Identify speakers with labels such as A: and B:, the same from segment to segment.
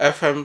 A: FM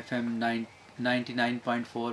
B: FM 99.4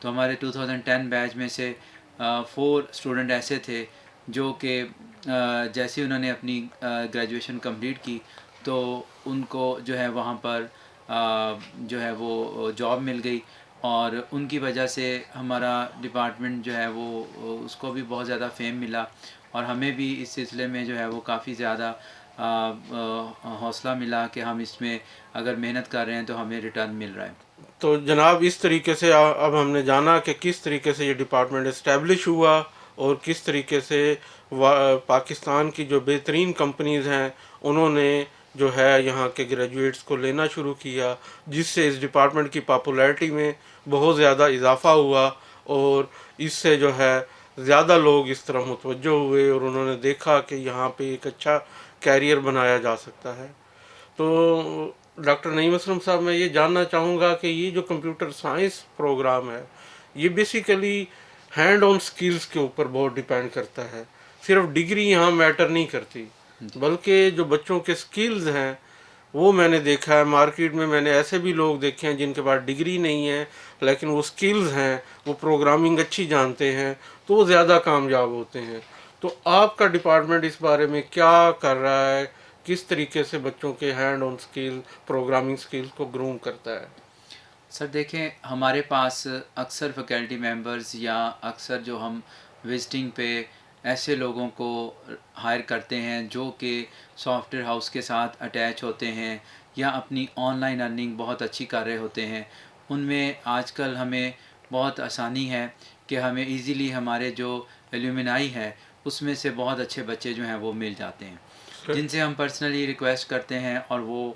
B: تو ہمارے 2010 بیچ میں سے 4 اسٹوڈنٹ ایسے تھے جو کہ جیسے انہوں نے اپنی گریجویشن کمپلیٹ کی تو ان کو جو ہے وہاں پر جو ہے وہ جاب مل گئی، اور ان کی وجہ سے ہمارا ڈپارٹمنٹ جو ہے وہ اس کو بھی بہت زیادہ فیم ملا، اور ہمیں بھی اس سلسلے میں جو ہے وہ کافی زیادہ حوصلہ ملا کہ ہم اس میں اگر محنت کر رہے ہیں تو ہمیں ریٹرن مل رہا ہے۔
A: تو جناب اس طریقے سے اب ہم نے جانا کہ کس طریقے سے یہ ڈپارٹمنٹ اسٹیبلش ہوا اور کس طریقے سے پاکستان کی جو بہترین کمپنیز ہیں انہوں نے جو ہے یہاں کے گریجویٹس کو لینا شروع کیا، جس سے اس ڈپارٹمنٹ کی پاپولیرٹی میں بہت زیادہ اضافہ ہوا، اور اس سے جو ہے زیادہ لوگ اس طرح متوجہ ہوئے اور انہوں نے دیکھا کہ یہاں پہ ایک اچھا کیریئر بنایا جا سکتا ہے۔ تو ڈاکٹر نعیم اسلم صاحب، میں یہ جاننا چاہوں گا کہ یہ جو کمپیوٹر سائنس پروگرام ہے یہ بیسیکلی ہینڈ آن سکلز کے اوپر بہت ڈیپینڈ کرتا ہے، صرف ڈگری یہاں میٹر نہیں کرتی، بلکہ جو بچوں کے سکلز ہیں وہ میں نے دیکھا ہے مارکیٹ میں نے ایسے بھی لوگ دیکھے ہیں جن کے پاس ڈگری نہیں ہے لیکن وہ سکلز ہیں، وہ پروگرامنگ اچھی جانتے ہیں تو وہ زیادہ کامیاب ہوتے ہیں۔ تو آپ کا ڈپارٹمنٹ اس بارے میں کیا کر رہا ہے، کس طریقے سے بچوں کے ہینڈ آن سکل پروگرامنگ سکل کو گروم کرتا ہے؟
B: سر دیکھیں، ہمارے پاس اکثر فیکلٹی ممبرز یا اکثر جو ہم وزٹنگ پہ ایسے لوگوں کو ہائر کرتے ہیں جو کہ سافٹ ویئر ہاؤس کے ساتھ اٹیچ ہوتے ہیں یا اپنی آن لائن ارننگ بہت اچھی کر رہے ہوتے ہیں، ان میں آج کل ہمیں بہت آسانی ہے کہ ہمیں ایزیلی ہمارے جو ایلومنائی ہے اس میں سے بہت اچھے بچے جو ہیں وہ مل جاتے ہیں، جن سے ہم پرسنلی ریکویسٹ کرتے ہیں اور وہ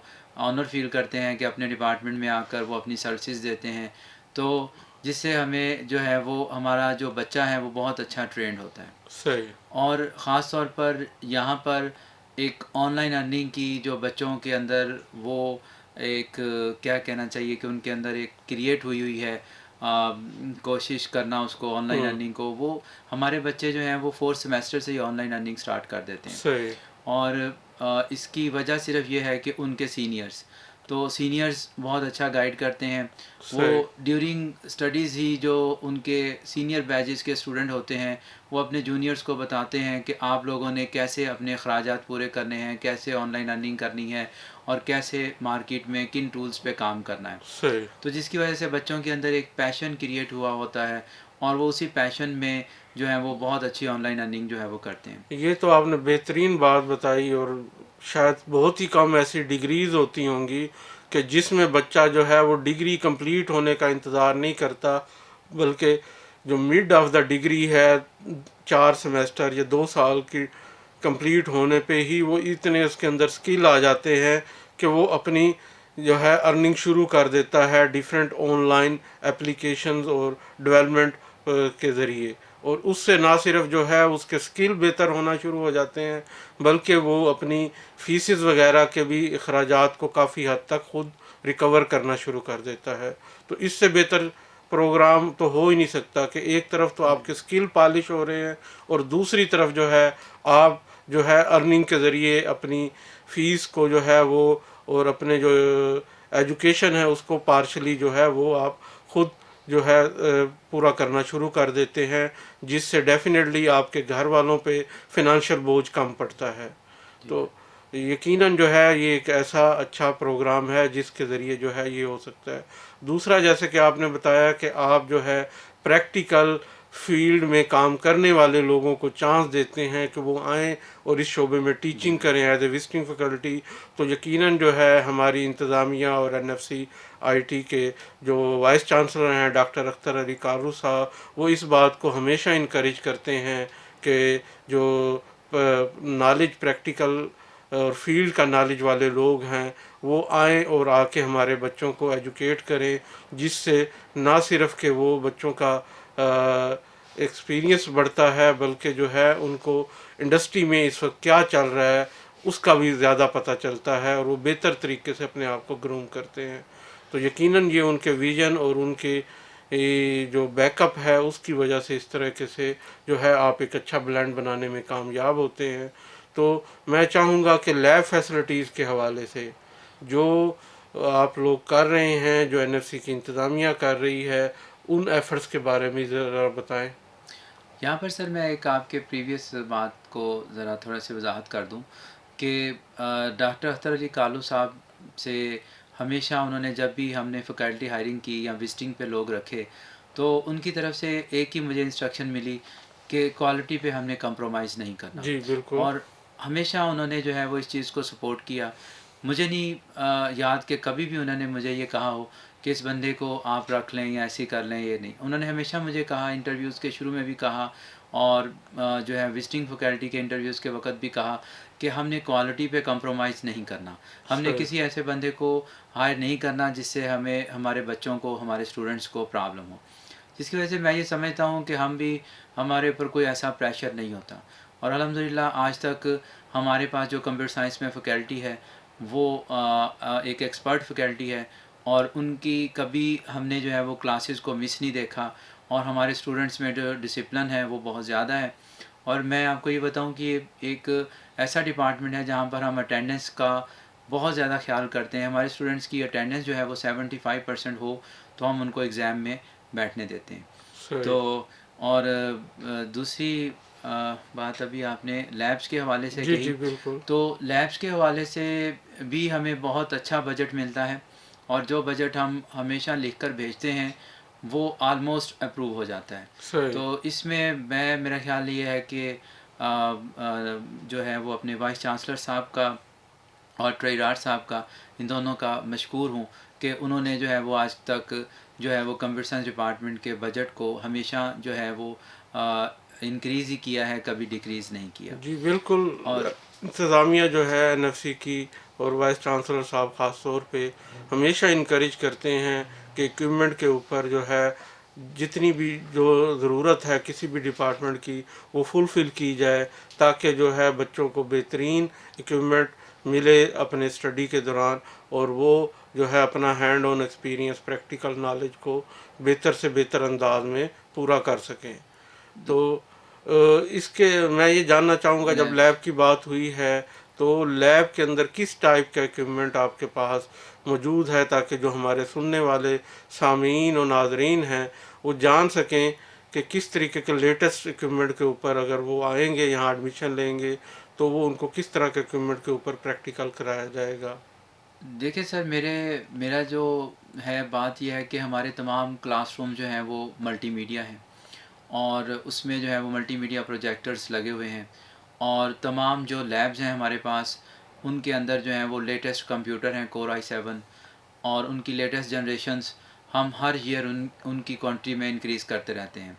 B: آنر فیل کرتے ہیں کہ اپنے ڈپارٹمنٹ میں آ کر وہ اپنی سروسز دیتے ہیں، تو جس سے ہمیں جو ہے وہ ہمارا جو بچہ ہے وہ بہت اچھا ٹرینڈ ہوتا ہے۔
A: صحیح۔
B: اور خاص طور پر یہاں پر ایک آن لائن ارننگ کی جو بچوں کے اندر وہ ایک کیا کہنا چاہیے کہ ان کے اندر ایک کریٹ ہوئی ہے کوشش کرنا اس کو آن لائن ارننگ کو، وہ ہمارے بچے جو ہیں وہ 4 سیمیسٹر سے ہی آن لائن ارننگ سٹارٹ کر دیتے ہیں،
A: صحیح۔
B: اور اس کی وجہ صرف یہ ہے کہ ان کے سینئرز بہت اچھا گائیڈ کرتے ہیں، وہ
A: صحیح۔
B: ڈیورنگ اسٹڈیز ہی جو ان کے سینئر بیچز کے اسٹوڈنٹ ہوتے ہیں وہ اپنے جونیئرس کو بتاتے ہیں کہ آپ لوگوں نے کیسے اپنے اخراجات پورے کرنے ہیں، کیسے آن لائن ارننگ کرنی ہے، اور کیسے مارکیٹ میں کن ٹولز پہ کام کرنا ہے،
A: صحیح۔
B: تو جس کی وجہ سے بچوں کے اندر ایک پیشن کریٹ ہوا ہوتا ہے، اور وہ اسی پیشن میں جو ہے وہ بہت اچھی آن لائن ارننگ جو ہے وہ کرتے ہیں۔
A: یہ تو آپ نے بہترین بات بتائی، اور شاید بہت ہی کم ایسی ڈگریز ہوتی ہوں گی کہ جس میں بچہ جو ہے وہ ڈگری کمپلیٹ ہونے کا انتظار نہیں کرتا، بلکہ جو مڈ آف دا ڈگری ہے 4 سیمیسٹر یا 2 سال کی کمپلیٹ ہونے پہ ہی وہ اتنے اس کے اندر سکل آ جاتے ہیں کہ وہ اپنی جو ہے ارننگ شروع کر دیتا ہے ڈیفرنٹ آن لائن اپلیکیشنز اور ڈیولپمنٹ کے ذریعے، اور اس سے نہ صرف جو ہے اس کے سکل بہتر ہونا شروع ہو جاتے ہیں بلکہ وہ اپنی فیسز وغیرہ کے بھی اخراجات کو کافی حد تک خود ریکور کرنا شروع کر دیتا ہے۔ تو اس سے بہتر پروگرام تو ہو ہی نہیں سکتا کہ ایک طرف تو آپ کے سکل پالش ہو رہے ہیں اور دوسری طرف جو ہے آپ جو ہے ارننگ کے ذریعے اپنی فیس کو جو ہے وہ اور اپنے جو ایجوکیشن ہے اس کو پارشلی جو ہے وہ آپ خود جو ہے پورا کرنا شروع کر دیتے ہیں، جس سے ڈیفینیٹلی آپ کے گھر والوں پہ فنانشل بوجھ کم پڑتا ہے۔ تو یقیناً جو ہے یہ ایک ایسا اچھا پروگرام ہے جس کے ذریعے جو ہے یہ ہو سکتا ہے۔ دوسرا، جیسے کہ آپ نے بتایا کہ آپ جو ہے پریکٹیکل فیلڈ میں کام کرنے والے لوگوں کو چانس دیتے ہیں کہ وہ آئیں اور اس شعبے میں ٹیچنگ کریں ایز اے وزٹنگ فیکلٹی، تو یقیناً جو ہے ہماری انتظامیہ اور NFCIT کے جو وائس چانسلر ہیں ڈاکٹر اختر علی کارو صاحب، وہ اس بات کو ہمیشہ انکریج کرتے ہیں کہ جو نالج پریکٹیکل اور فیلڈ کا نالج والے لوگ ہیں وہ آئیں اور آ کے ہمارے بچوں کو ایجوکیٹ کریں، جس سے نہ صرف کہ وہ بچوں کا ایکسپیرینس بڑھتا ہے بلکہ جو ہے ان کو انڈسٹری میں اس وقت کیا چل رہا ہے اس کا بھی زیادہ پتہ چلتا ہے اور وہ بہتر طریقے سے اپنے آپ کو گروم کرتے ہیں۔ تو یقیناً یہ ان کے ویژن اور ان کے جو بیک اپ ہے اس کی وجہ سے اس طرح سے جو ہے آپ ایک اچھا بلینڈ بنانے میں کامیاب ہوتے ہیں۔ تو میں چاہوں گا کہ لیب فیسلٹیز کے حوالے سے جو آپ لوگ کر رہے ہیں، جو NFC کی انتظامیہ کر رہی ہے، ان ایفرٹس کے بارے میں ذرا بتائیں.
B: یہاں پر سر میں ایک آپ کے پریویس بات کو ذرا تھوڑا سی وضاحت کر دوں کہ ڈاکٹر اختر علی کالو صاحب سے ہمیشہ انہوں نے جب بھی ہم نے فیکلٹی ہائرنگ کی یا وزٹنگ پہ لوگ رکھے تو ان کی طرف سے ایک ہی مجھے انسٹرکشن ملی کہ کوالٹی پہ ہم نے کمپرومائز نہیں کرنا.
A: جی بالکل.
B: اور ہمیشہ انہوں نے جو ہے وہ اس چیز کو سپورٹ کیا. مجھے نہیں یاد کہ کبھی بھی انہوں نے مجھے یہ کہا ہو کہ اس بندے کو آپ رکھ لیں یا ایسی کر لیں. یہ نہیں، انہوں نے ہمیشہ مجھے کہا، انٹرویوز کے شروع میں بھی کہا اور جو ہے وزٹنگ فیکلٹی کے انٹرویوز کے وقت بھی کہا کہ ہم نے کوالٹی پہ کمپرومائز نہیں کرنا. ہم نے
A: صحیح.
B: کسی ایسے بندے کو ہائر نہیں کرنا جس سے ہمیں ہمارے بچوں کو، ہمارے اسٹوڈنٹس کو پرابلم ہو. جس کی وجہ سے میں یہ سمجھتا ہوں کہ ہم بھی، ہمارے اوپر کوئی ایسا پریشر نہیں ہوتا. اور الحمدللہ آج تک ہمارے پاس جو کمپیوٹر سائنس میں فیکلٹی ہے وہ ایک ایکسپرٹ فیکلٹی ہے، اور ان کی کبھی ہم نے جو ہے وہ کلاسز کو مس نہیں دیکھا. اور ہمارے اسٹوڈنٹس میں جو ڈسپلن ہے وہ بہت زیادہ ہے. اور میں آپ کو یہ بتاؤں کہ ایک ایسا ڈپارٹمنٹ ہے جہاں پر ہم اٹینڈنس کا بہت زیادہ خیال کرتے ہیں. ہمارے اسٹوڈنٹس کی اٹینڈنس جو ہے وہ 75% ہو تو ہم ان کو ایگزام میں بیٹھنے دیتے ہیں.
A: صحیح.
B: تو اور دوسری بات ابھی آپ نے لیبس کے حوالے سے
A: جی
B: کہی،
A: جی بالکل.
B: تو لیبس کے حوالے سے بھی ہمیں بہت اچھا بجٹ ملتا ہے. اور جو بجٹ ہم ہمیشہ لکھ کر بھیجتے ہیں وہ آلموسٹ اپروو ہو جاتا ہے.
A: صحیح.
B: تو اس میں میرا خیال یہ ہے کہ جو ہے وہ اپنے وائس چانسلر صاحب کا اور ٹریرار صاحب کا، ان دونوں کا مشکور ہوں کہ انہوں نے جو ہے وہ آج تک جو ہے وہ کمپیوٹر سائنس ڈپارٹمنٹ کے بجٹ کو ہمیشہ جو ہے وہ انکریز ہی کیا ہے، کبھی ڈکریز نہیں کیا.
A: جی بالکل.
B: اور
A: انتظامیہ جو ہے این ایف سی کی اور وائس چانسلر صاحب خاص طور پہ ہمیشہ انکریج کرتے ہیں کہ اکوپمنٹ کے اوپر جو ہے جتنی بھی جو ضرورت ہے کسی بھی ڈپارٹمنٹ کی وہ فلفل کی جائے، تاکہ جو ہے بچوں کو بہترین اکوپمنٹ ملے اپنے اسٹڈی کے دوران، اور وہ جو ہے اپنا hand on experience, practical knowledge کو بہتر سے بہتر انداز میں پورا کر سکیں. تو اس کے میں یہ جاننا چاہوں گا، جب لیب کی بات ہوئی ہے تو لیب کے اندر کس ٹائپ کا اکوپمنٹ آپ کے پاس موجود ہے، تاکہ جو ہمارے سننے والے سامعین و ناظرین ہیں وہ جان سکیں کہ کس طریقے کے لیٹسٹ اکوپمنٹ کے اوپر اگر وہ آئیں گے یہاں ایڈمیشن لیں گے تو وہ ان کو کس طرح کے اکوپمنٹ کے اوپر پریکٹیکل کرایا جائے گا.
B: دیکھیں سر، میرا جو ہے بات یہ ہے کہ ہمارے تمام کلاس روم جو ہیں وہ ملٹی میڈیا ہیں، اور اس میں جو ہے وہ ملٹی میڈیا پروجیکٹرز لگے ہوئے ہیں. اور تمام جو لیبز ہیں ہمارے پاس ان کے اندر جو ہیں وہ لیٹسٹ کمپیوٹر ہیں Core i7، اور ان کی لیٹسٹ جنریشنز ہم ہر ایئر ان کی کوانٹٹی میں انکریز کرتے رہتے ہیں.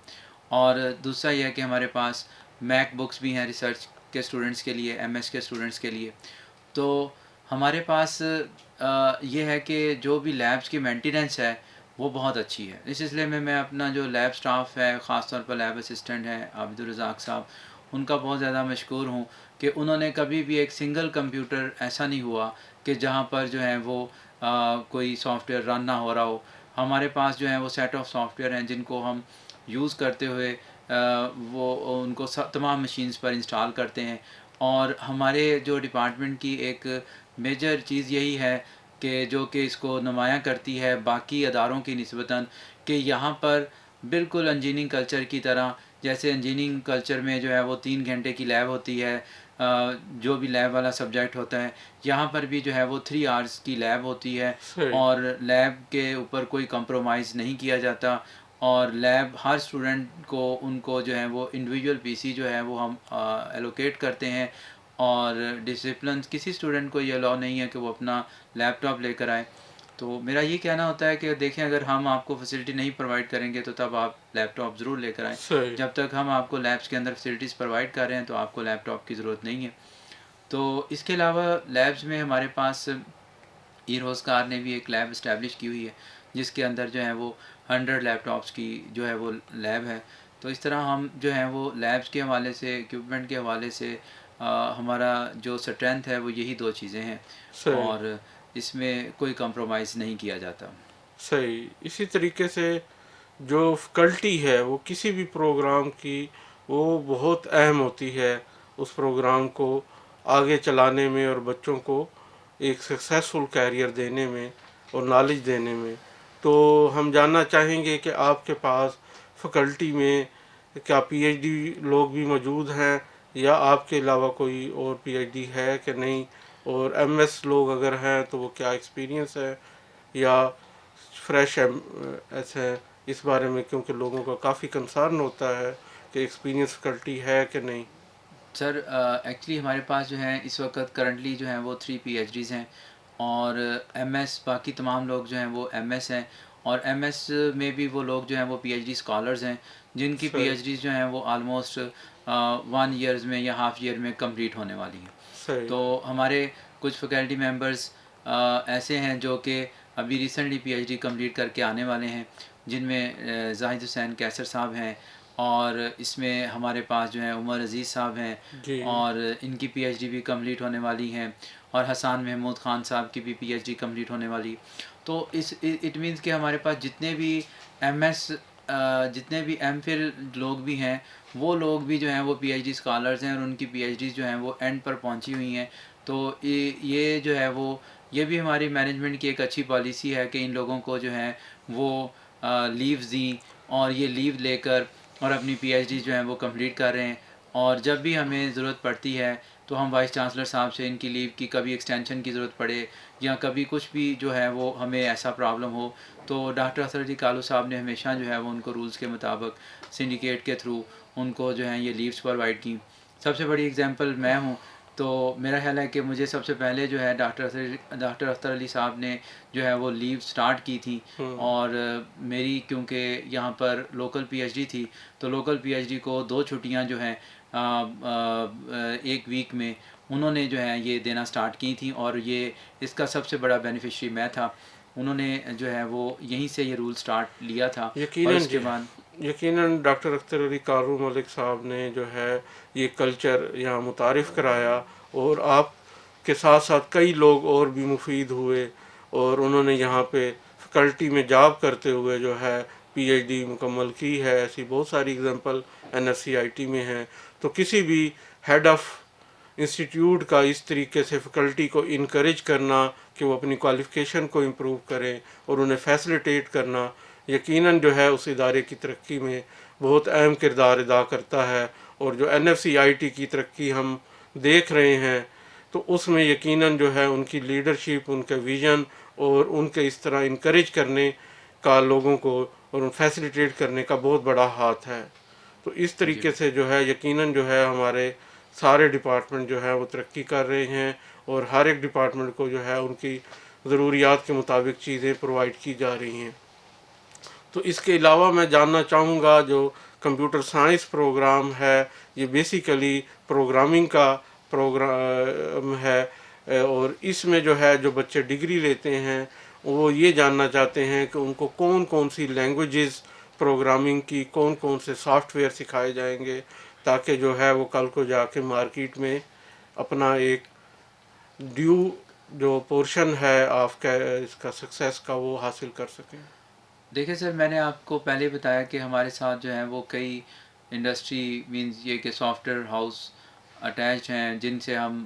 B: اور دوسرا یہ ہے کہ ہمارے پاس میک بکس بھی ہیں ریسرچ کے اسٹوڈنٹس کے لیے، MS کے اسٹوڈنٹس کے لیے. تو ہمارے پاس یہ ہے کہ جو بھی لیبس کی مینٹیننس ہے وہ بہت اچھی ہے. اس سلسلے میں اپنا جو لیب سٹاف ہے، خاص طور پر لیب اسسٹنٹ ہے عابد الرزاق صاحب، ان کا بہت زیادہ مشکور ہوں کہ انہوں نے کبھی بھی ایک سنگل کمپیوٹر ایسا نہیں ہوا کہ جہاں پر جو ہے وہ کوئی سافٹ ویئر رن نہ ہو رہا ہو. ہمارے پاس جو ہے وہ سیٹ آف سافٹ ویئر ہیں جن کو ہم یوز کرتے ہوئے وہ ان کو تمام مشینز پر انسٹال کرتے ہیں. اور ہمارے جو ڈپارٹمنٹ کی ایک میجر چیز یہی ہے کہ جو کہ اس کو نمایاں کرتی ہے باقی اداروں کی نسبتاً، کہ یہاں پر بالکل انجینئرنگ کلچر کی طرح، جیسے انجینئرنگ کلچر میں جو ہے وہ 3 گھنٹے کی لیب ہوتی ہے، جو بھی لیب والا سبجیکٹ ہوتا ہے، یہاں پر بھی جو ہے وہ 3 آورس کی لیب ہوتی ہے.
A: صحیح.
B: اور لیب کے اوپر کوئی کمپرومائز نہیں کیا جاتا. اور لیب ہر اسٹوڈنٹ کو ان کو جو ہے وہ انڈیویجول PC جو ہے وہ ہم ایلوکیٹ کرتے ہیں. اور ڈسپلن کسی اسٹوڈنٹ کو یہ الاؤ نہیں ہے کہ وہ اپنا لیپ ٹاپ لے کر آئے. تو میرا یہ کہنا ہوتا ہے کہ دیکھیں، اگر ہم آپ کو فیسلٹی نہیں پرووائڈ کریں گے تو تب آپ لیپ ٹاپ ضرور لے کر آئیں.
A: صحیح.
B: جب تک ہم آپ کو لیبس کے اندر فیسلٹیز پرووائڈ کر رہے ہیں تو آپ کو لیپ ٹاپ کی ضرورت نہیں ہے. تو اس کے علاوہ لیبس میں ہمارے پاس ایروزکار نے بھی ایک لیب اسٹیبلش کی ہوئی ہے جس کے اندر جو ہے وہ 100 لیپ ٹاپس کی جو ہے وہ لیب ہے. تو اس طرح ہم جو ہیں وہ لیبس کے حوالے سے، اکوپمنٹ کے حوالے سے ہمارا جو اسٹرینتھ ہے وہ یہی 2 چیزیں ہیں،
A: صحیح.
B: اور اس میں کوئی کمپرومائز نہیں کیا جاتا.
A: صحیح. اسی طریقے سے جو فیکلٹی ہے وہ کسی بھی پروگرام کی وہ بہت اہم ہوتی ہے اس پروگرام کو آگے چلانے میں اور بچوں کو ایک سکسیسفل کیریئر دینے میں اور نالج دینے میں. تو ہم جاننا چاہیں گے کہ آپ کے پاس فیکلٹی میں کیا پی ایچ ڈی لوگ بھی موجود ہیں یا آپ کے علاوہ کوئی اور پی ایچ ڈی ہے کہ نہیں، اور ایم ایس لوگ اگر ہیں تو وہ کیا ایکسپیرینس ہے یا فریش ایس ہے اس بارے میں، کیونکہ لوگوں کا کافی کنسرن ہوتا ہے کہ ایکسپیرینس فیکلٹی ہے کہ نہیں۔
B: سر ایکچولی ہمارے پاس جو ہیں اس وقت کرنٹلی جو ہیں وہ 3 پی ایچ ڈیز ہیں، اور ایم ایس باقی تمام لوگ جو ہیں وہ ایم ایس ہیں، اور ایم ایس میں بھی وہ لوگ جو ہیں وہ پی ایچ ڈی اسکالرز ہیں جن کی پی
A: صحیح
B: ایچ ڈیز جو ہیں وہ آلموسٹ 1 ایئرز میں یا ہاف ایئر میں کمپلیٹ ہونے والی ہیں۔
A: صحیح
B: تو ہمارے کچھ فیکلٹی ممبرز ایسے ہیں جو کہ ابھی recently P H D complete کر کے آنے والے ہیں، جن میں زاہد حسین کیسر صاحب ہیں، اور اس میں ہمارے پاس جو ہیں عمر عزیز صاحب ہیں،
A: جی
B: اور ان کی پی ایچ ڈی بھی کمپلیٹ ہونے والی ہیں، اور حسان محمود خان صاحب کی بھی پی ایچ ڈی کمپلیٹ ہونے والی۔ تو اس اٹ مینس کہ ہمارے پاس جتنے بھی ایم ایس جتنے بھی ایم فل لوگ بھی ہیں، وہ لوگ بھی جو ہیں وہ پی ایچ ڈی اسکالرز ہیں، اور ان کی پی ایچ ڈیز جو ہیں وہ اینڈ پر پہنچی ہوئی ہیں۔ تو یہ جو ہے وہ یہ بھی ہماری مینجمنٹ کی ایک اچھی پالیسی ہے کہ ان لوگوں کو جو ہے وہ لیوز دیں، اور یہ لیو لے کر اور اپنی پی ایچ ڈی جو ہیں وہ کمپلیٹ کر رہے ہیں، اور جب بھی ہمیں ضرورت پڑتی ہے تو ہم وائس چانسلر صاحب سے ان کی لیو کی کبھی ایکسٹینشن کی ضرورت پڑے یا کبھی کچھ بھی جو ہے وہ ہمیں ایسا پرابلم ہو، تو ڈاکٹر اسد علی کالو صاحب نے ہمیشہ جو ہے وہ ان کو رولز کے مطابق سنڈیکیٹ کے تھرو ان کو جو ہے یہ لیوز پرووائڈ کی۔ سب سے بڑی اگزامپل میں ہوں، تو میرا خیال ہے کہ مجھے سب سے پہلے جو ہے ڈاکٹر اختر علی صاحب نے جو ہے وہ لیو سٹارٹ کی تھی، اور میری کیونکہ یہاں پر لوکل پی ایچ ڈی تھی، تو لوکل پی ایچ ڈی کو 2 چھٹیاں جو ہیں ایک ویک میں انہوں نے جو ہے یہ دینا سٹارٹ کی تھیں، اور یہ اس کا سب سے بڑا بینیفیشری میں تھا۔ انہوں نے جو ہے وہ یہیں سے یہ رول سٹارٹ لیا تھا، اور
A: یقیناً
B: اس کے
A: جی،
B: بعد
A: یقیناً ڈاکٹر اختر علی کارو ملک صاحب نے جو ہے یہ کلچر یہاں متعارف کرایا، اور آپ کے ساتھ ساتھ کئی لوگ اور بھی مفید ہوئے، اور انہوں نے یہاں پہ فیکلٹی میں جاب کرتے ہوئے جو ہے پی ایچ ڈی مکمل کی ہے۔ ایسی بہت ساری example N F C I T میں ہیں۔ تو کسی بھی ہیڈ آف انسٹیٹیوٹ کا اس طریقے سے فیکلٹی کو انکریج کرنا کہ وہ اپنی کوالیفیکیشن کو امپروو کریں اور انہیں فیسلیٹیٹ کرنا، یقیناً جو ہے اس ادارے کی ترقی میں بہت اہم کردار ادا کرتا ہے۔ اور جو N F C I T کی ترقی ہم دیکھ رہے ہیں تو اس میں یقیناً جو ہے ان کی لیڈرشپ، ان کے ویژن اور ان کے اس طرح انکریج کرنے کا لوگوں کو اور فیسلیٹیٹ کرنے کا بہت بڑا ہاتھ ہے۔ تو اس
B: جی
A: طریقے سے جو ہے یقیناً جو ہے ہمارے سارے ڈپارٹمنٹ جو ہے وہ ترقی کر رہے ہیں، اور ہر ایک ڈپارٹمنٹ کو جو ہے ان کی ضروریات کے مطابق چیزیں پرووائڈ کی جا رہی ہیں۔ تو اس کے علاوہ میں جاننا چاہوں گا جو کمپیوٹر سائنس پروگرام ہے، یہ بیسیکلی پروگرامنگ کا پروگرام ہے، اور اس میں جو ہے جو بچے ڈگری لیتے ہیں وہ یہ جاننا چاہتے ہیں کہ ان کو کون کون سی لینگویجز پروگرامنگ کی، کون کون سے سافٹ ویئر سکھائے جائیں گے تاکہ جو ہے وہ کل کو جا کے مارکیٹ میں اپنا ایک ڈیو جو پورشن ہے آف کا اس کا سکسیس کا وہ حاصل کر سکیں۔
B: دیکھیں سر، میں نے آپ کو پہلے بتایا کہ ہمارے ساتھ جو ہیں وہ کئی انڈسٹری مینز یہ کہ سافٹ ویئر ہاؤس اٹیچ ہیں، جن سے ہم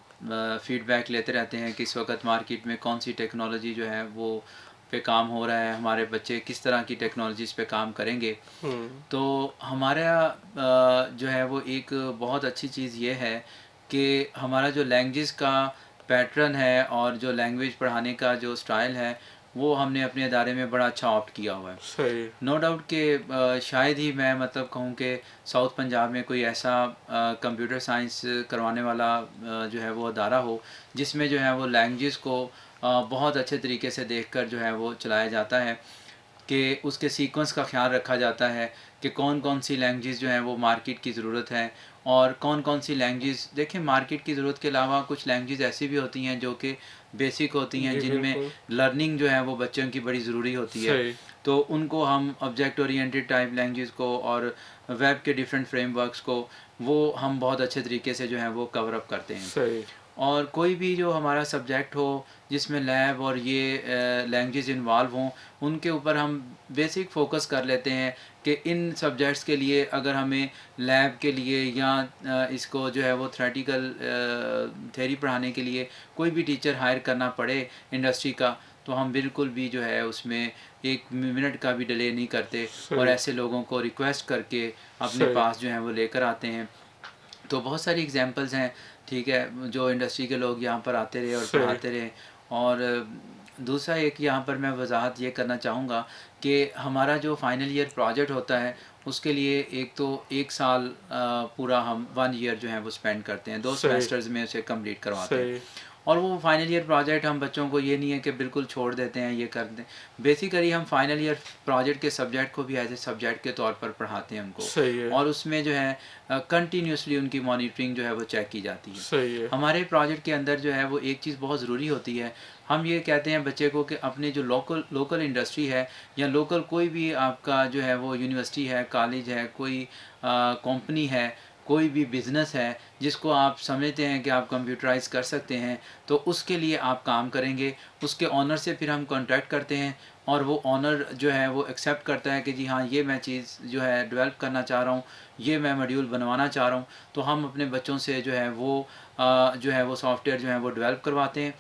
B: فیڈ بیک لیتے رہتے ہیں کہ اس وقت مارکیٹ میں کون سی ٹیکنالوجی جو ہے وہ پہ کام ہو رہا ہے، ہمارے بچے کس طرح کی ٹیکنالوجیز پہ کام کریں گے۔ تو ہمارا جو ہے وہ ایک بہت اچھی چیز یہ ہے کہ ہمارا جو لینگویج کا پیٹرن ہے اور جو لینگویج پڑھانے کا جو سٹائل ہے وہ ہم نے اپنے ادارے میں بڑا اچھا آپٹ کیا ہوا ہے۔
A: صحیح
B: نو ڈاؤٹ کہ شاید ہی میں مطلب کہوں کہ ساؤتھ پنجاب میں کوئی ایسا کمپیوٹر سائنس کروانے والا جو ہے وہ ادارہ ہو جس میں جو ہے وہ لینگویج کو بہت اچھے طریقے سے دیکھ کر جو ہے وہ چلایا جاتا ہے، کہ اس کے سیکوینس کا خیال رکھا جاتا ہے کہ کون کون سی لینگویج جو ہیں وہ مارکیٹ کی ضرورت ہے، اور کون کون سی لینگویج دیکھیں مارکیٹ کی ضرورت کے علاوہ کچھ لینگویج ایسی بھی ہوتی ہیں جو کہ بیسک ہوتی ہیں،
A: جی
B: جن میں
A: بالکل
B: لرننگ جو ہے وہ بچوں کی بڑی ضروری ہوتی ہے،
A: صحیح
B: تو ان کو ہم آبجیکٹ اورینٹیڈ ٹائپ لینگویج کو اور ویب کے ڈیفرنٹ فریم ورکس کو وہ ہم بہت اچھے طریقے سے جو ہے وہ کور اپ کرتے ہیں۔
A: صحیح
B: اور کوئی بھی جو ہمارا سبجیکٹ ہو جس میں لیب اور یہ لینگویج انوالو ہوں، ان کے اوپر ہم بیسک فوکس کر لیتے ہیں کہ ان سبجیکٹس کے لیے اگر ہمیں لیب کے لیے یا اس کو جو ہے وہ تھیوریٹیکل تھیوری پڑھانے کے لیے کوئی بھی ٹیچر ہائر کرنا پڑے انڈسٹری کا، تو ہم بالکل بھی جو ہے اس میں ایک منٹ کا بھی ڈیلے نہیں کرتے اور
A: صحیح
B: ایسے لوگوں کو ریکویسٹ کر کے اپنے
A: صحیح
B: پاس جو ہیں وہ لے کر آتے ہیں. تو بہت ساری اگزامپلز ہیں ٹھیک ہے جو انڈسٹری کے لوگ یہاں پر آتے رہے اور
A: صحیح
B: پڑھاتے رہے. اور دوسرا ایک یہاں پر میں وضاحت یہ کرنا چاہوں گا کہ ہمارا جو فائنل ایئر پروجیکٹ ہوتا ہے اس کے لیے ایک تو ایک سال پورا ہم 1 ایئر جو ہے وہ اسپینڈ کرتے ہیں 2
A: صحیح
B: سیمسٹرز میں اسے کمپلیٹ کرواتے ہیں.
A: صحیح
B: اور وہ فائنل ایئر پروجیکٹ ہم بچوں کو یہ نہیں ہے کہ بالکل چھوڑ دیتے ہیں یہ کر دیں. بیسیکلی ہم فائنل ایئر پروجیکٹ کے سبجیکٹ کو بھی ایز اے سبجیکٹ کے طور پر پڑھاتے ہیں ان کو,
A: صحیح ہے
B: اور اس میں جو ہے کنٹینیوسلی ان کی مانیٹرنگ جو ہے وہ چیک کی جاتی ہے.
A: صحیح ہے
B: ہمارے پروجیکٹ کے اندر جو ہے وہ ایک چیز بہت ضروری ہوتی ہے. ہم یہ کہتے ہیں بچے کو کہ اپنے جو لوکل انڈسٹری ہے یا لوکل کوئی بھی آپ کا جو ہے وہ یونیورسٹی ہے, کالج ہے, کوئی کمپنی ہے, کوئی بھی بزنس ہے جس کو آپ سمجھتے ہیں کہ آپ کمپیوٹرائز کر سکتے ہیں تو اس کے لیے آپ کام کریں گے. اس کے آنر سے پھر ہم کانٹیکٹ کرتے ہیں اور وہ آنر جو ہے وہ ایکسیپٹ کرتا ہے کہ جی ہاں یہ میں چیز جو ہے ڈیولپ کرنا چاہ رہا ہوں, یہ میں ماڈیول بنوانا چاہ رہا ہوں. تو ہم اپنے بچوں سے جو ہے وہ سافٹ ویئر جو ہے وہ ڈیولپ کرواتے ہیں.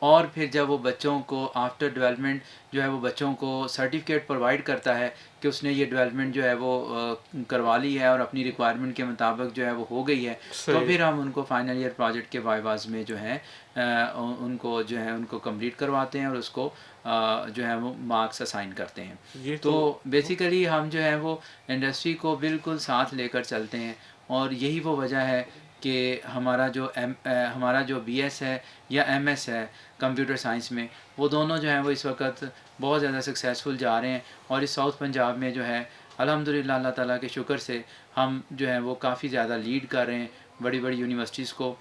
B: اور پھر جب وہ بچوں کو آفٹر ڈیولپمنٹ جو ہے وہ بچوں کو سرٹیفکیٹ پرووائڈ کرتا ہے کہ اس نے یہ ڈیولپمنٹ جو ہے وہ کروا لی ہے اور اپنی ریکوائرمنٹ کے مطابق جو ہے وہ ہو گئی ہے, تو
A: صحیح
B: پھر ہم ان کو فائنل ایئر پروجیکٹ کے وائواز میں جو ہے ان کو کمپلیٹ کرواتے ہیں اور اس کو جو ہے وہ مارکس اسائن کرتے ہیں.
A: یہ
B: تو بیسیکلی ہم جو ہے وہ انڈسٹری کو بالکل ساتھ لے کر چلتے ہیں اور یہی وہ وجہ ہے کہ ہمارا جو بی ایس ہے یا ایم ایس ہے کمپیوٹر سائنس میں, وہ دونوں جو ہیں وہ اس وقت بہت زیادہ سکسیزفل جا رہے ہیں. اور اس ساؤتھ پنجاب میں جو ہے الحمدللہ اللہ تعالیٰ کے شکر سے ہم جو ہے وہ کافی زیادہ لیڈ کر رہے ہیں بڑی بڑی یونیورسٹیز کو,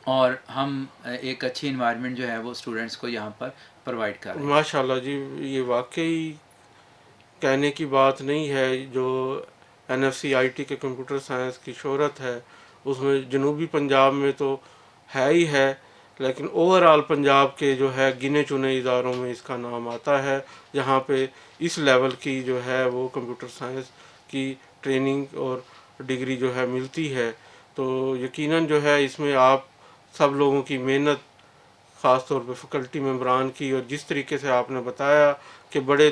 B: اور ہم ایک اچھی انوائرمنٹ جو ہے وہ اسٹوڈنٹس کو یہاں پر پرووائڈ کر رہے ہیں.
A: ماشاء اللہ جی, یہ واقعی کہنے کی بات نہیں ہے. جو NFC IT کے کمپیوٹر سائنس کی شہرت ہے اس میں جنوبی پنجاب میں تو ہے ہی ہے, لیکن اوور آل پنجاب کے جو ہے گنے چنے اداروں میں اس کا نام آتا ہے جہاں پہ اس لیول کی جو ہے وہ کمپیوٹر سائنس کی ٹریننگ اور ڈگری جو ہے ملتی ہے. تو یقیناً جو ہے اس میں آپ سب لوگوں کی محنت, خاص طور پہ فیکلٹی ممبران کی, اور جس طریقے سے آپ نے بتایا کہ بڑے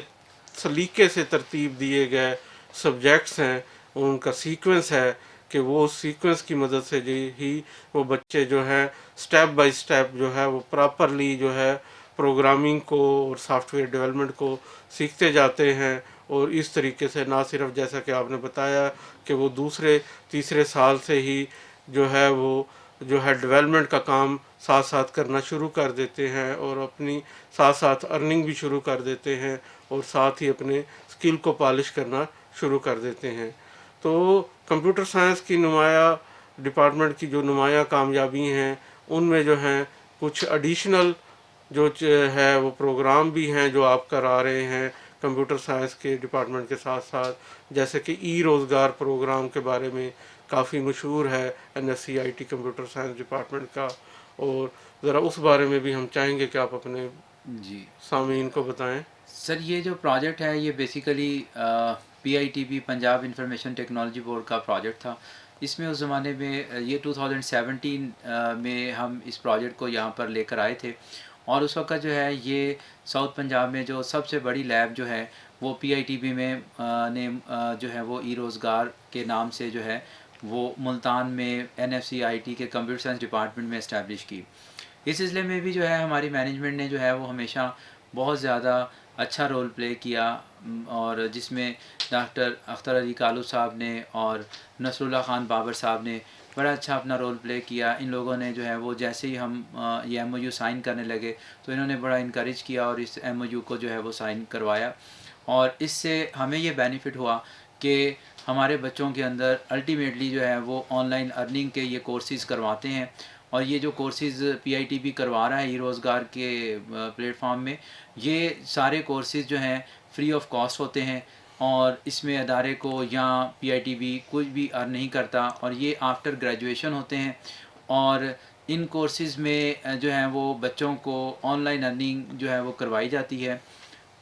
A: سلیقے سے ترتیب دیے گئے سبجیکٹس ہیں, ان کا سیکوینس ہے کہ وہ سیکوینس کی مدد سے ہی وہ بچے جو ہیں سٹیپ بائی سٹیپ جو ہے وہ پراپرلی جو ہے پروگرامنگ کو اور سافٹ ویئر ڈیولپمنٹ کو سیکھتے جاتے ہیں. اور اس طریقے سے نہ صرف جیسا کہ آپ نے بتایا کہ وہ دوسرے تیسرے سال سے ہی جو ہے وہ جو ہے ڈیولپمنٹ کا کام ساتھ ساتھ کرنا شروع کر دیتے ہیں اور اپنی ساتھ ساتھ ارننگ بھی شروع کر دیتے ہیں اور ساتھ ہی اپنے اسکل کو پالش کرنا شروع کر دیتے ہیں. تو کمپیوٹر سائنس کی نمایاں ڈپارٹمنٹ کی جو نمایاں کامیابی ہیں ان میں جو ہیں کچھ ایڈیشنل جو ہے وہ پروگرام بھی ہیں جو آپ کرا رہے ہیں کمپیوٹر سائنس کے ڈپارٹمنٹ کے ساتھ ساتھ, جیسے کہ روزگار پروگرام کے بارے میں کافی مشہور ہے NFC IT computer science department کا, اور ذرا اس بارے میں بھی ہم چاہیں گے کہ آپ اپنے
B: جی
A: سامعین کو بتائیں.
B: سر, یہ جو پروجیکٹ ہے یہ basically PITB Punjab information technology board کا پروجیکٹ تھا. اس میں اس زمانے میں یہ 2017 میں ہم اس پروجیکٹ کو یہاں پر لے کر آئے تھے, اور اس وقت جو ہے یہ ساؤتھ پنجاب میں جو سب سے بڑی لیب جو ہے وہ PITB میں نے جو ہے وہ روزگار کے نام سے جو ہے وہ ملتان میں NFC IT کے کمپیوٹر سائنس ڈپارٹمنٹ میں اسٹیبلش کی. اس سلسلے میں بھی جو ہے ہماری مینجمنٹ نے جو ہے وہ ہمیشہ بہت زیادہ اچھا رول پلے کیا, اور جس میں ڈاکٹر اختر علی کالو صاحب نے اور نصر اللہ خان بابر صاحب نے بڑا اچھا اپنا رول پلے کیا. ان لوگوں نے جو ہے وہ جیسے ہی ہم یہ MOU سائن کرنے لگے تو انہوں نے بڑا انکریج کیا اور اس MOU کو جو ہے وہ سائن کروایا, اور اس سے ہمیں یہ بینیفٹ ہوا کہ ہمارے بچوں کے اندر الٹیمیٹلی جو ہے وہ آن لائن ارننگ کے یہ کورسز کرواتے ہیں. اور یہ جو کورسز PITB کروا رہا ہے روزگار کے پلیٹ فارم میں, یہ سارے کورسز جو ہیں فری آف کاسٹ ہوتے ہیں, اور اس میں ادارے کو یا PITB کچھ بھی ارن نہیں کرتا, اور یہ آفٹر گریجویشن ہوتے ہیں. اور ان کورسز میں جو ہیں وہ بچوں کو آن لائن ارننگ جو ہے وہ کروائی جاتی ہے.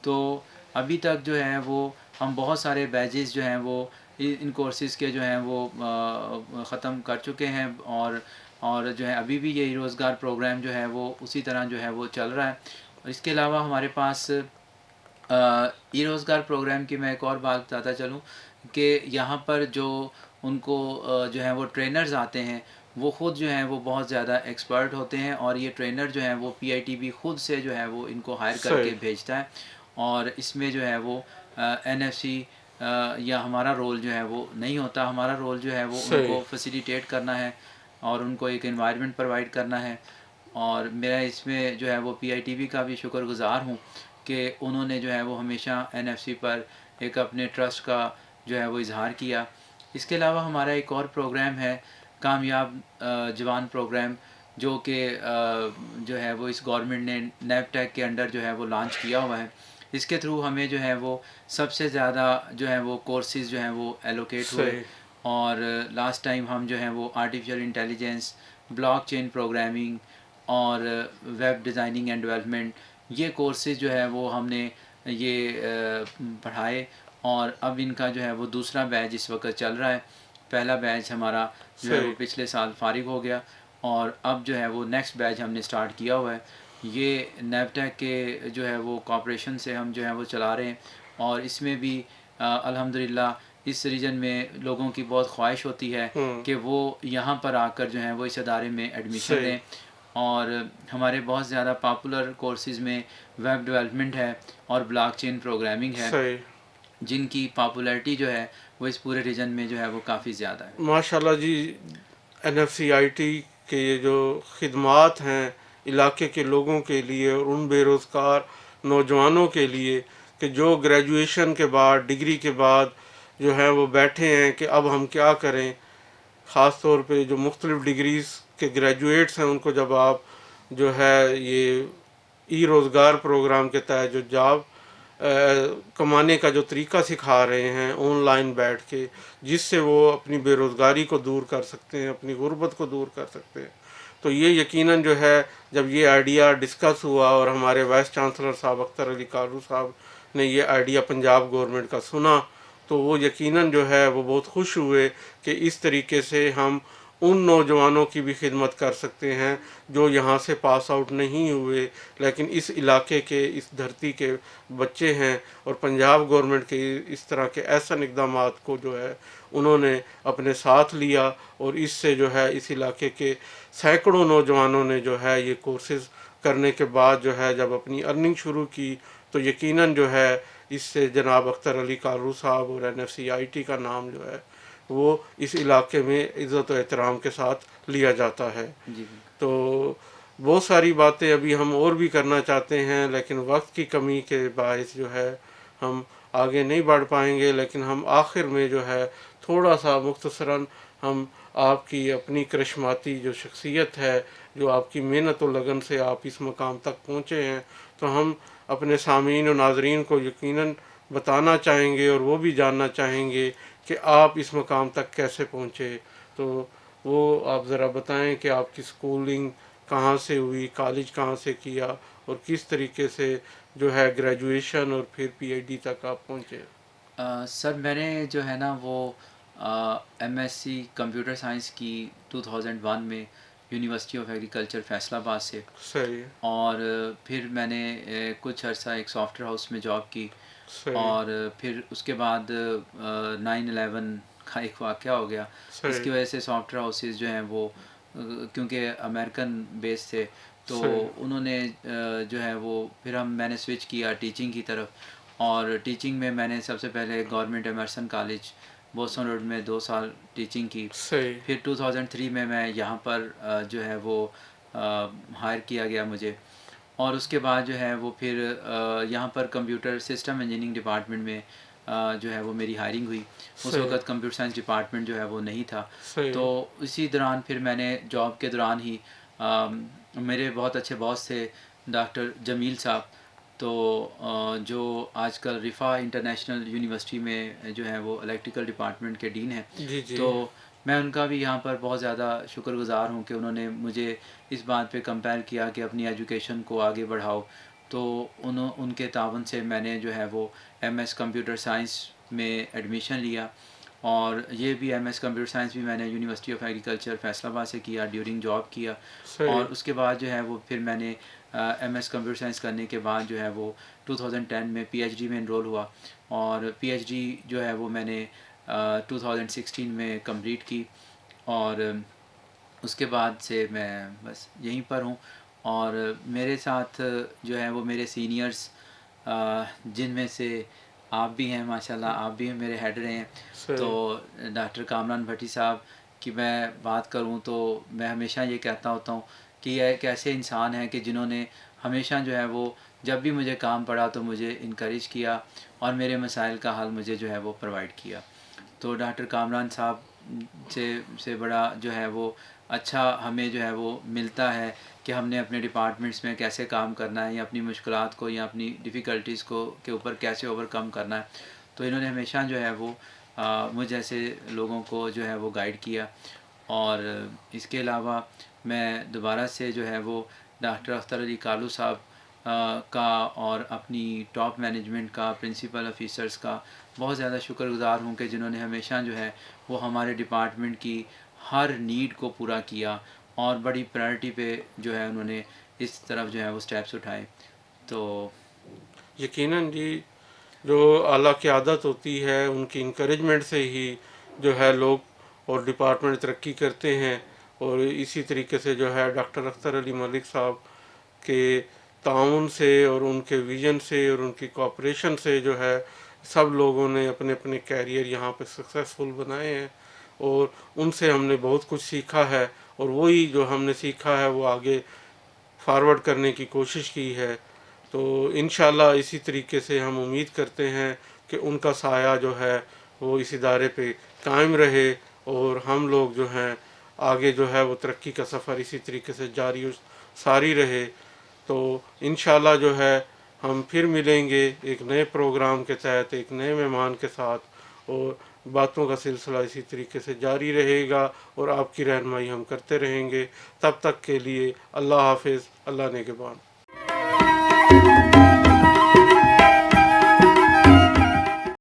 B: تو ابھی تک جو ہے وہ ہم بہت سارے بیچز جو ہیں وہ ان کورسز کے جو ہیں وہ ختم کر چکے ہیں, اور جو ہے ابھی بھی یہ روزگار پروگرام جو ہے وہ اسی طرح جو ہے وہ چل رہا ہے. اس کے علاوہ ہمارے پاس ای روزگار پروگرام کی میں ایک اور بات بتاتا چلوں کہ یہاں پر جو ان کو جو ہے وہ ٹرینرز آتے ہیں وہ خود جو ہیں وہ بہت زیادہ ایکسپرٹ ہوتے ہیں، اور یہ ٹرینر جو ہیں وہ پی آئی ٹی بی خود سے جو ہے وہ ان کو ہائر کر کے
A: صحیح
B: بھیجتا ہے، اور اس میں جو ہے وہ این ایف سی یا ہمارا رول جو ہے وہ نہیں ہوتا. ہمارا رول جو ہے وہ ان
A: صحیح
B: کو فیسیلیٹیٹ کرنا ہے اور ان کو ایک انوائرمنٹ پرووائڈ کرنا ہے. اور میرا اس میں جو ہے وہ پی آئی ٹی بی کا بھی شکر گزار ہوں کہ انہوں نے جو ہے وہ ہمیشہ این ایف سی پر ایک اپنے ٹرسٹ کا جو ہے وہ اظہار کیا. اس کے علاوہ ہمارا ایک اور پروگرام ہے کامیاب جوان پروگرام، جو کہ جو ہے وہ اس گورنمنٹ نے نیب ٹیک کے انڈر جو ہے وہ لانچ کیا ہوا ہے. اس کے تھرو ہمیں جو ہے وہ سب سے زیادہ جو ہے وہ کورسز جو ہیں وہ ایلوکیٹ ہوئے،
A: صحیح
B: اور لاسٹ ٹائم ہم جو ہیں وہ artificial intelligence, blockchain programming اور ویب ڈیزائننگ اینڈ ڈیولپمنٹ، یہ کورسز جو ہے وہ ہم نے یہ پڑھائے، اور اب ان کا جو ہے وہ دوسرا بیچ اس وقت چل رہا ہے. پہلا بیچ ہمارا جو ہے وہ
A: صحیح
B: پچھلے سال فارغ ہو گیا، اور اب جو ہے وہ نیکسٹ بیچ ہم نے سٹارٹ کیا ہوا ہے. یہ نیب ٹیک کے جو ہے وہ کوآپریشن سے ہم جو ہے وہ چلا رہے ہیں، اور اس میں بھی الحمدللہ اس ریجن میں لوگوں کی بہت خواہش ہوتی ہے
A: ہوں
B: کہ وہ یہاں پر آ کر جو ہیں وہ اس ادارے میں ایڈمیشن
A: صحیح
B: لیں. اور ہمارے بہت زیادہ پاپولر کورسز میں ویب ڈیولپمنٹ ہے اور بلاک چین پروگرامنگ ہے،
A: صحیح
B: جن کی پاپولیرٹی جو ہے وہ اس پورے ریجن میں جو ہے وہ کافی زیادہ ہے.
A: ماشاء اللہ جی. N F C I T کے یہ جو خدمات ہیں علاقے کے لوگوں کے لیے اور ان بے روزگار نوجوانوں کے لیے کہ جو گریجویشن کے بعد ڈگری کے بعد جو ہے وہ بیٹھے ہیں کہ اب ہم کیا کریں، خاص طور پہ جو مختلف ڈگریز کے گریجویٹس ہیں ان کو جب آپ جو ہے یہ ای روزگار پروگرام کے تحت جو جاب کمانے کا جو طریقہ سکھا رہے ہیں آن لائن بیٹھ کے، جس سے وہ اپنی بے روزگاری کو دور کر سکتے ہیں، اپنی غربت کو دور کر سکتے ہیں. تو یہ یقیناً جو ہے جب یہ آئیڈیا ڈسکس ہوا اور ہمارے وائس چانسلر صاحب اختر علی کارو صاحب نے یہ آئیڈیا پنجاب گورنمنٹ کا سنا، تو وہ یقیناً جو ہے وہ بہت خوش ہوئے کہ اس طریقے سے ہم ان نوجوانوں کی بھی خدمت کر سکتے ہیں جو یہاں سے پاس آؤٹ نہیں ہوئے لیکن اس علاقے کے اس دھرتی کے بچے ہیں، اور پنجاب گورنمنٹ کے اس طرح کے احسن اقدامات کو جو ہے انہوں نے اپنے ساتھ لیا، اور اس سے جو ہے اس علاقے کے سینکڑوں نوجوانوں نے جو ہے یہ کورسز کرنے کے بعد جو ہے جب اپنی ارننگ شروع کی، تو یقیناً جو ہے اس سے جناب اختر علی کارو صاحب اور N F C I T کا نام جو ہے وہ اس علاقے میں عزت و احترام کے ساتھ لیا جاتا ہے.
B: جی
A: تو بہت ساری باتیں ابھی ہم اور بھی کرنا چاہتے ہیں لیکن وقت کی کمی کے باعث جو ہے ہم آگے نہیں بڑھ پائیں گے، لیکن ہم آخر میں جو ہے تھوڑا سا مختصراً ہم آپ کی اپنی کرشماتی جو شخصیت ہے، جو آپ کی محنت و لگن سے آپ اس مقام تک پہنچے ہیں، تو ہم اپنے سامعین و ناظرین کو یقیناً بتانا چاہیں گے اور وہ بھی جاننا چاہیں گے کہ آپ اس مقام تک کیسے پہنچے. تو وہ آپ ذرا بتائیں کہ آپ کی سکولنگ کہاں سے ہوئی، کالج کہاں سے کیا، اور کس طریقے سے جو ہے گریجویشن اور پھر پی ایچ ڈی تک آپ پہنچے.
B: سر میں نے جو ہے نا وہ M S C computer science کی 2001 میں یونیورسٹی آف ایگریکلچر فیصل آباد سے،
A: صحیح
B: اور پھر میں نے کچھ عرصہ ایک سافٹ ویئر ہاؤس میں جاب کی،
A: صحیح
B: اور پھر اس کے بعد 9/11 کا ایک واقعہ ہو گیا. اس
A: صحیح
B: کی وجہ سے سافٹ ویئر ہاؤسز جو ہیں وہ کیونکہ امریکن بیس تھے تو
A: صحیح
B: انہوں نے جو ہے وہ پھر میں نے سوئچ کیا ٹیچنگ کی طرف. اور ٹیچنگ میں میں نے سب سے پہلے government Emerson college Boston road میں 2 سال ٹیچنگ کی.
A: صحیح
B: پھر 2003 میں یہاں پر جو ہے وہ ہائر کیا گیا مجھے، اور اس کے بعد جو ہے وہ پھر یہاں پر کمپیوٹر سسٹم انجینئرنگ ڈپارٹمنٹ میں جو ہے وہ میری ہائرنگ ہوئی. اس
A: صحیح
B: وقت کمپیوٹر سائنس ڈپارٹمنٹ جو ہے وہ نہیں تھا.
A: صحیح
B: تو اسی دوران پھر میں نے جاب کے دوران ہی میرے بہت اچھے باس تھے ڈاکٹر جمیل صاحب، تو جو آج کل رفا انٹرنیشنل یونیورسٹی میں جو ہے وہ الیکٹریکل ڈپارٹمنٹ کے ڈین ہیں.
A: جی جی
B: تو میں ان کا بھی یہاں پر بہت زیادہ شکر گزار ہوں کہ انہوں نے مجھے اس بات پہ کمپیل کیا کہ اپنی ایجوکیشن کو آگے بڑھاؤ. تو ان کے تعاون سے میں نے جو ہے وہ ایم ایس کمپیوٹر سائنس میں ایڈمیشن لیا، اور یہ بھی ایم ایس کمپیوٹر سائنس بھی میں نے یونیورسٹی آف ایگریکلچر فیصل آباد سے کیا ڈیورنگ جاب کیا.
A: صحیح
B: اور اس کے بعد جو ہے وہ پھر میں نے MS کمپیوٹر سائنس کرنے کے بعد جو ہے وہ 2010 میں PhD میں انرول ہوا، اور PhD جو ہے وہ میں نے 2016 میں کمپلیٹ کی، اور اس کے بعد سے میں بس یہیں پر ہوں. اور میرے ساتھ جو ہے وہ میرے سینئرز، جن میں سے آپ بھی ہیں ماشاءاللہ، آپ بھی میرے ہیڈ رہے ہیں. تو
A: صحیح.
B: ڈاکٹر کامران بھٹی صاحب کی میں بات کروں تو میں ہمیشہ یہ کہتا ہوتا ہوں کہ یہ ایک ایسے انسان ہیں کہ جنہوں نے ہمیشہ جو ہے وہ جب بھی مجھے کام پڑا تو مجھے انکریج کیا، اور میرے مسائل کا حل مجھے جو ہے وہ پرووائڈ کیا. تو ڈاکٹر کامران صاحب سے بڑا جو ہے وہ اچھا ہمیں جو ہے وہ ملتا ہے کہ ہم نے اپنے ڈپارٹمنٹس میں کیسے کام کرنا ہے، یا اپنی مشکلات کو یا اپنی ڈیفیکلٹیز کو کے اوپر کیسے اوور کم کرنا ہے. تو انہوں نے ہمیشہ جو ہے وہ مجھ جیسے لوگوں کو جو ہے وہ گائیڈ کیا. اور اس کے علاوہ میں دوبارہ سے جو ہے وہ ڈاکٹر اختر علی کالو صاحب کا اور اپنی ٹاپ مینجمنٹ کا، پرنسپل آفیسرز کا بہت زیادہ شکر گزار ہوں کہ جنہوں نے ہمیشہ جو ہے وہ ہمارے ڈپارٹمنٹ کی ہر نیڈ کو پورا کیا، اور بڑی پرائرٹی پہ جو ہے انہوں نے اس طرف جو ہے وہ سٹیپس اٹھائے. تو
A: یقیناً جی، جو اعلیٰ قیادت ہوتی ہے ان کی انکریجمنٹ سے ہی جو ہے لوگ اور ڈپارٹمنٹ ترقی کرتے ہیں. اور اسی طریقے سے جو ہے ڈاکٹر اختر علی ملک صاحب کے تعاون سے اور ان کے ویژن سے اور ان کی کوآپریشن سے جو ہے سب لوگوں نے اپنے اپنے کیریئر یہاں پہ سکسیسفل بنائے ہیں، اور ان سے ہم نے بہت کچھ سیکھا ہے، اور وہی جو ہم نے سیکھا ہے وہ آگے فارورڈ کرنے کی کوشش کی ہے. تو انشاءاللہ اسی طریقے سے ہم امید کرتے ہیں کہ ان کا سایہ جو ہے وہ اس ادارے پہ قائم رہے، اور ہم لوگ جو ہیں آگے جو ہے وہ ترقی کا سفر اسی طریقے سے جاری و ساری رہے. تو انشاءاللہ جو ہے ہم پھر ملیں گے ایک نئے پروگرام کے تحت، ایک نئے مہمان کے ساتھ، اور باتوں کا سلسلہ اسی طریقے سے جاری رہے گا، اور آپ کی رہنمائی ہم کرتے رہیں گے. تب تک کے لیے اللہ حافظ، اللہ نگہبان.